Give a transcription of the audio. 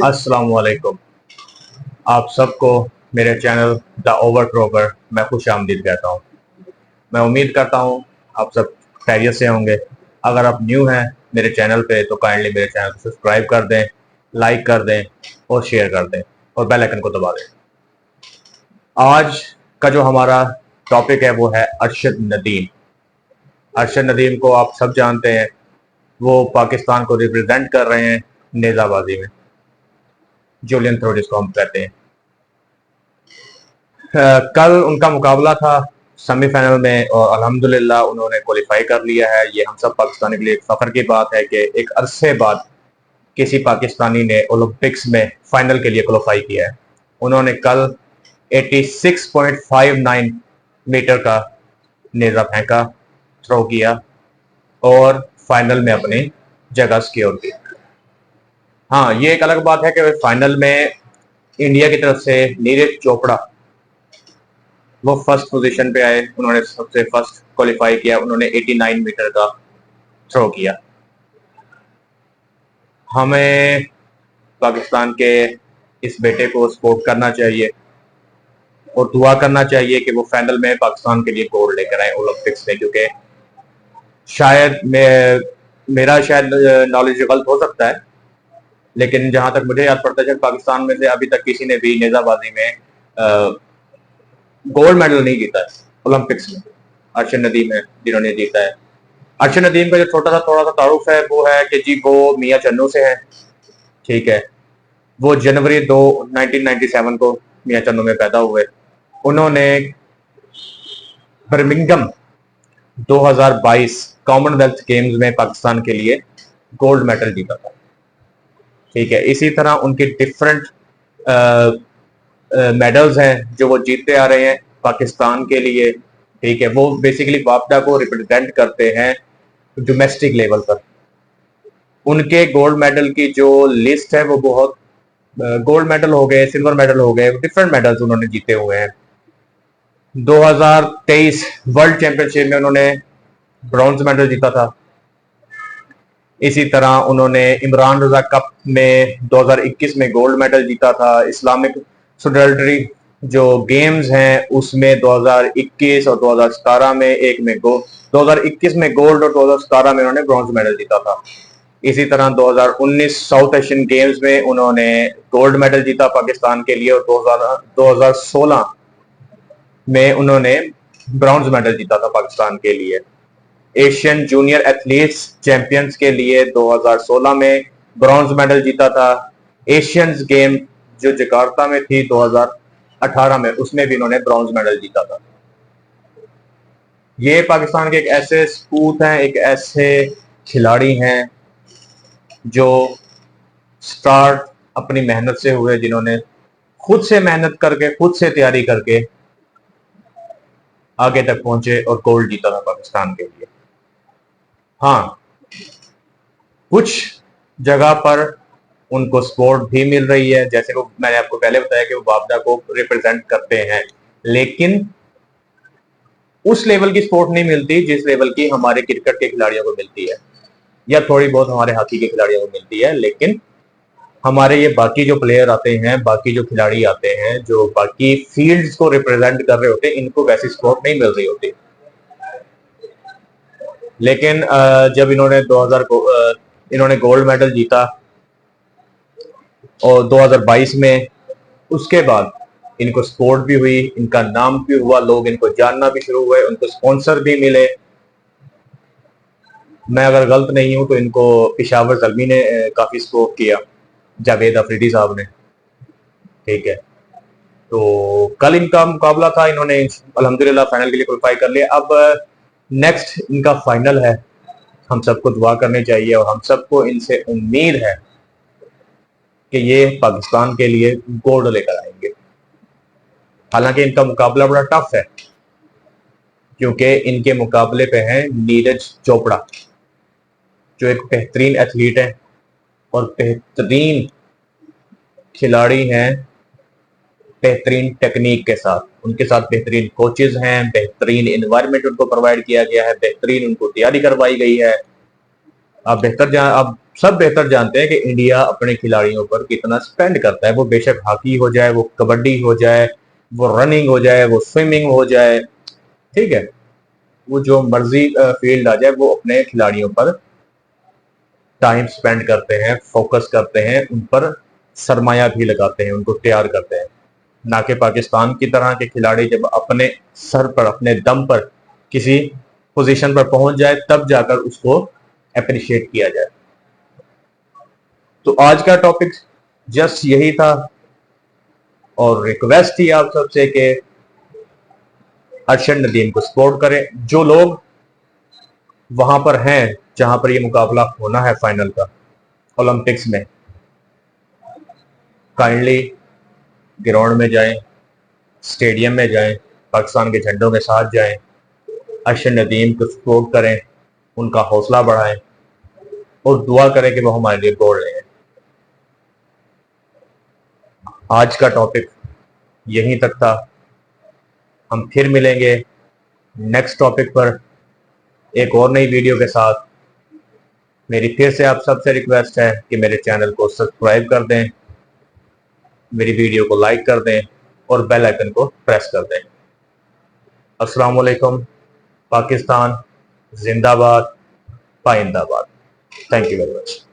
अस्सलाम वालेकुम। आप सबको मेरे चैनल द ओवरट्रोवर मैं खुश आमदीद कहता हूँ। मैं उम्मीद करता हूँ आप सब खैरियत से होंगे। अगर आप न्यू हैं मेरे चैनल पे तो काइंडली मेरे चैनल को सब्सक्राइब कर दें, लाइक कर दें और शेयर कर दें और बेल आइकन को दबा दें। आज का जो हमारा टॉपिक है वो है अरशद नदीम। अरशद नदीम को आप सब जानते हैं, वो पाकिस्तान को रिप्रेजेंट कर रहे हैं नेज़ाबाजी में, जूलियन थ्रो जिसको हम कहते हैं। कल उनका मुकाबला था सेमीफाइनल में और अल्हम्दुलिल्लाह उन्होंने क्वालिफाई कर लिया है। ये हम सब पाकिस्तानी के लिए एक फख्र की बात है कि एक अरसे बाद किसी पाकिस्तानी ने ओलंपिक्स में फाइनल के लिए क्वालिफाई किया है। उन्होंने कल 86.59 मीटर का नेजा फेंका, थ्रो किया और फाइनल में अपनी जगह सिक्योर की। हाँ, ये एक अलग बात है कि फाइनल में इंडिया की तरफ से नीरज चोपड़ा वो फर्स्ट पोजीशन पे आए, उन्होंने सबसे फर्स्ट क्वालिफाई किया, उन्होंने 89 मीटर का थ्रो किया। हमें पाकिस्तान के इस बेटे को सपोर्ट करना चाहिए और दुआ करना चाहिए कि वो फाइनल में पाकिस्तान के लिए गोल्ड लेकर आए ओलंपिक्स में, क्योंकि शायद मेरा शायद नॉलेज गलत हो सकता है, लेकिन जहां तक मुझे याद पड़ता है पाकिस्तान में से अभी तक किसी ने भी नेजाबाजी में गोल्ड मेडल नहीं जीता है ओलंपिक्स में। अरशद नदीम है जिन्होंने जीता है। अरशद नदीम का जो थोड़ा सा तारुफ है वो है कि जी वो मियाँ चन्नू से है, ठीक है। वो जनवरी 2 1997 को मियाँ चन्नू में पैदा हुए। उन्होंने बर्मिंघम 2022 कॉमनवेल्थ गेम्स में पाकिस्तान के लिए गोल्ड मेडल जीता था, ठीक है। इसी तरह उनके डिफरेंट मेडल्स हैं जो वो जीतते आ रहे हैं पाकिस्तान के लिए, ठीक है। वो बेसिकली वापडा को रिप्रेजेंट करते हैं डोमेस्टिक लेवल पर। उनके गोल्ड मेडल की जो लिस्ट है वो बहुत, गोल्ड मेडल हो गए, सिल्वर मेडल हो गए, डिफरेंट मेडल्स उन्होंने जीते हुए हैं। 2023 वर्ल्ड चैंपियनशिप में उन्होंने ब्रॉन्ज मेडल जीता था। इसी तरह उन्होंने इमरान रजा कप में 2021 में गोल्ड मेडल जीता था। इस्लामिक सोलिडरिटी जो गेम्स हैं उसमें 2021 और 2017 में 2021 में गोल्ड और 2017 में उन्होंने ब्रॉन्ज मेडल जीता था। इसी तरह 2019 साउथ एशियन गेम्स में उन्होंने गोल्ड मेडल जीता पाकिस्तान के लिए और 2016 में उन्होंने ब्रॉन्ज मेडल जीता था पाकिस्तान के लिए। एशियन जूनियर एथलीट्स चैंपियंस के लिए 2016 में ब्रॉन्ज मेडल जीता था। एशियंस गेम जो जकार्ता में थी 2018 में, उसमें भी इन्होंने ब्रॉन्ज मेडल जीता था। ये पाकिस्तान के एक ऐसे सपूत हैं, एक ऐसे खिलाड़ी हैं जो स्टार्ट अपनी मेहनत से हुए, जिन्होंने खुद से मेहनत करके, खुद से तैयारी करके आगे तक पहुंचे और गोल्ड जीता था पाकिस्तान के लिए। हाँ, कुछ जगह पर उनको सपोर्ट भी मिल रही है, जैसे वो मैंने आपको पहले बताया कि वो वापडा को रिप्रेजेंट करते हैं, लेकिन उस लेवल की सपोर्ट नहीं मिलती जिस लेवल की हमारे क्रिकेट के खिलाड़ियों को मिलती है या थोड़ी बहुत हमारे हॉकी के खिलाड़ियों को मिलती है। लेकिन हमारे ये बाकी जो प्लेयर आते हैं, बाकी जो खिलाड़ी आते हैं, जो बाकी फील्ड्स को रिप्रेजेंट कर रहे होते हैं, इनको वैसी सपोर्ट नहीं मिल रही होती। लेकिन जब इन्होंने गोल्ड मेडल जीता और 2022 में, उसके बाद इनको सपोर्ट भी हुई, इनका नाम भी हुआ, लोग इनको जानना भी शुरू हुए, उनको स्पॉन्सर भी मिले। मैं अगर गलत नहीं हूं तो इनको पेशावर ज़ल्मी ने काफी सपोर्ट किया, जावेद अफरीदी साहब ने, ठीक है। तो कल इनका मुकाबला था, इन्होंने अल्हम्दुलिल्लाह फाइनल के लिए क्वालिफाई कर लिया। अब नेक्स्ट इनका फाइनल है, हम सबको दुआ करनी चाहिए और हम सबको इनसे उम्मीद है कि ये पाकिस्तान के लिए गोल्ड लेकर आएंगे। हालांकि इनका मुकाबला बड़ा टफ है, क्योंकि इनके मुकाबले पे हैं नीरज चोपड़ा जो एक बेहतरीन एथलीट है और बेहतरीन खिलाड़ी हैं, बेहतरीन टेक्निक के साथ। उनके साथ बेहतरीन कोचेज हैं, बेहतरीन एनवायरनमेंट उनको प्रोवाइड किया गया है, बेहतरीन उनको तैयारी करवाई गई है। आप सब बेहतर जानते हैं कि इंडिया अपने खिलाड़ियों पर कितना स्पेंड करता है। वो बेशक हॉकी हो जाए, वो कबड्डी हो जाए, वो रनिंग हो जाए, वो स्विमिंग हो जाए, ठीक है, वो जो मर्जी फील्ड आ जाए, वो अपने खिलाड़ियों पर टाइम स्पेंड करते हैं, फोकस करते हैं, उन पर सरमाया भी लगाते हैं, उनको तैयार करते हैं। ना कि पाकिस्तान की तरह के खिलाड़ी जब अपने सर पर, अपने दम पर किसी पोजीशन पर पहुंच जाए, तब जाकर उसको अप्रिशिएट किया जाए। तो आज का टॉपिक जस्ट यही था, और रिक्वेस्ट थी आप सबसे कि अरशद नदीम को सपोर्ट करें। जो लोग वहां पर हैं जहां पर ये मुकाबला होना है फाइनल का, ओलंपिक्स में, काइंडली ग्राउंड में जाएं, स्टेडियम में जाएं, पाकिस्तान के झंडों के साथ जाएं, अरशद नदीम को सपोर्ट करें, उनका हौसला बढ़ाएं और दुआ करें कि वो हमारे लिए गोल्ड लें। आज का टॉपिक यहीं तक था। हम फिर मिलेंगे नेक्स्ट टॉपिक पर एक और नई वीडियो के साथ। मेरी फिर से आप सबसे रिक्वेस्ट है कि मेरे चैनल को सब्सक्राइब कर दें, मेरी वीडियो को लाइक कर दें और बेल आइकन को प्रेस कर दें। अस्सलाम वालेकुम। पाकिस्तान जिंदाबाद, पाइंदाबाद। Thank you very much.